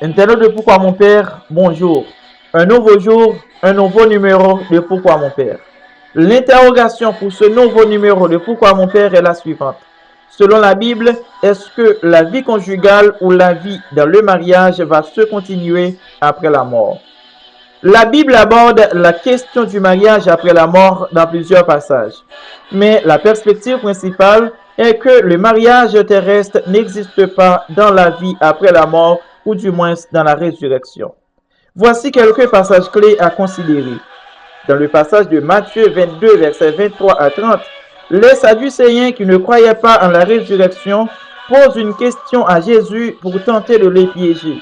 Internaute de Pourquoi mon père, bonjour. Un nouveau jour, un nouveau numéro de Pourquoi mon père. L'interrogation pour ce nouveau numéro de Pourquoi mon père est la suivante. Selon la Bible, est-ce que la vie conjugale ou la vie dans le mariage va se continuer après la mort? La Bible aborde la question du mariage après la mort dans plusieurs passages. Mais la perspective principale est que le mariage terrestre n'existe pas dans la vie après la mort ou du moins dans la résurrection. Voici quelques passages clés à considérer. Dans le passage de Matthieu 22, versets 23 à 30, les Sadducéens qui ne croyaient pas en la résurrection posent une question à Jésus pour tenter de les piéger.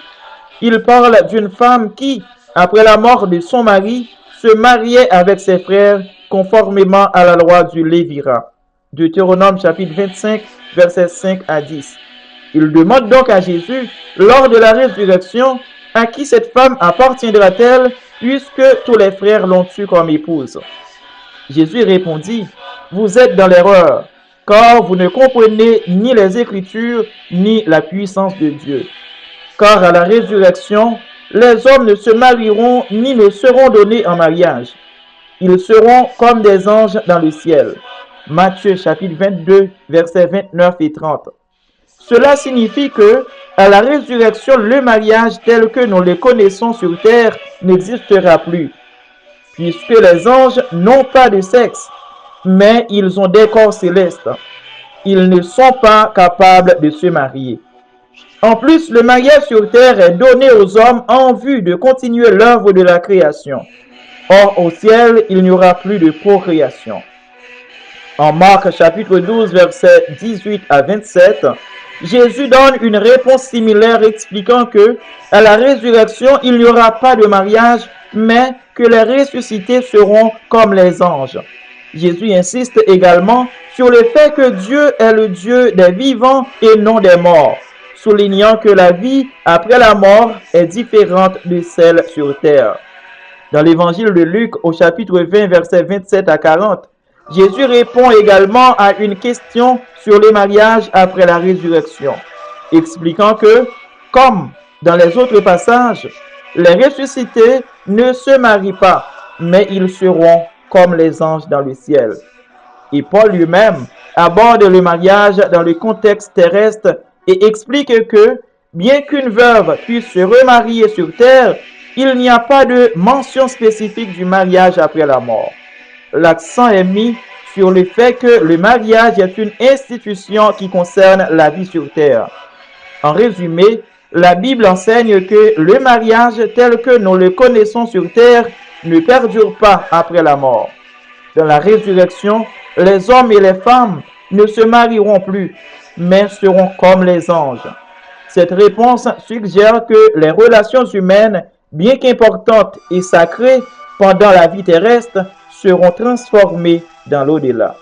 Ils parlent d'une femme qui, après la mort de son mari, se mariait avec ses frères conformément à la loi du Lévira. Deutéronome chapitre 25, versets 5 à 10. Ils demandent donc à Jésus, lors de la résurrection, à qui cette femme appartiendra-t-elle puisque tous les frères l'ont eue comme épouse? Jésus répondit, vous êtes dans l'erreur, car vous ne comprenez ni les Écritures ni la puissance de Dieu. Car à la résurrection, les hommes ne se marieront ni ne seront donnés en mariage. Ils seront comme des anges dans le ciel. Matthieu chapitre 22, versets 29 et 30. Cela signifie que, à la résurrection, le mariage tel que nous le connaissons sur terre n'existera plus, puisque les anges n'ont pas de sexe, mais ils ont des corps célestes. Ils ne sont pas capables de se marier. En plus, le mariage sur terre est donné aux hommes en vue de continuer l'œuvre de la création. Or, au ciel, il n'y aura plus de procréation. En Marc chapitre 12, versets 18 à 27, Jésus donne une réponse similaire expliquant que, à la résurrection, il n'y aura pas de mariage, mais que les ressuscités seront comme les anges. Jésus insiste également sur le fait que Dieu est le Dieu des vivants et non des morts, soulignant que la vie après la mort est différente de celle sur terre. Dans l'évangile de Luc, au chapitre 20, versets 27 à 40, Jésus répond également à une question sur le mariage après la résurrection, expliquant que, comme dans les autres passages, les ressuscités ne se marient pas, mais ils seront comme les anges dans le ciel. Et Paul lui-même aborde le mariage dans le contexte terrestre et explique que, bien qu'une veuve puisse se remarier sur terre, il n'y a pas de mention spécifique du mariage après la mort. L'accent est mis sur le fait que le mariage est une institution qui concerne la vie sur terre. En résumé, la Bible enseigne que le mariage tel que nous le connaissons sur terre ne perdure pas après la mort. Dans la résurrection, les hommes et les femmes ne se marieront plus, mais seront comme les anges. Cette réponse suggère que les relations humaines, bien qu'importantes et sacrées pendant la vie terrestre, seront transformées dans l'au-delà.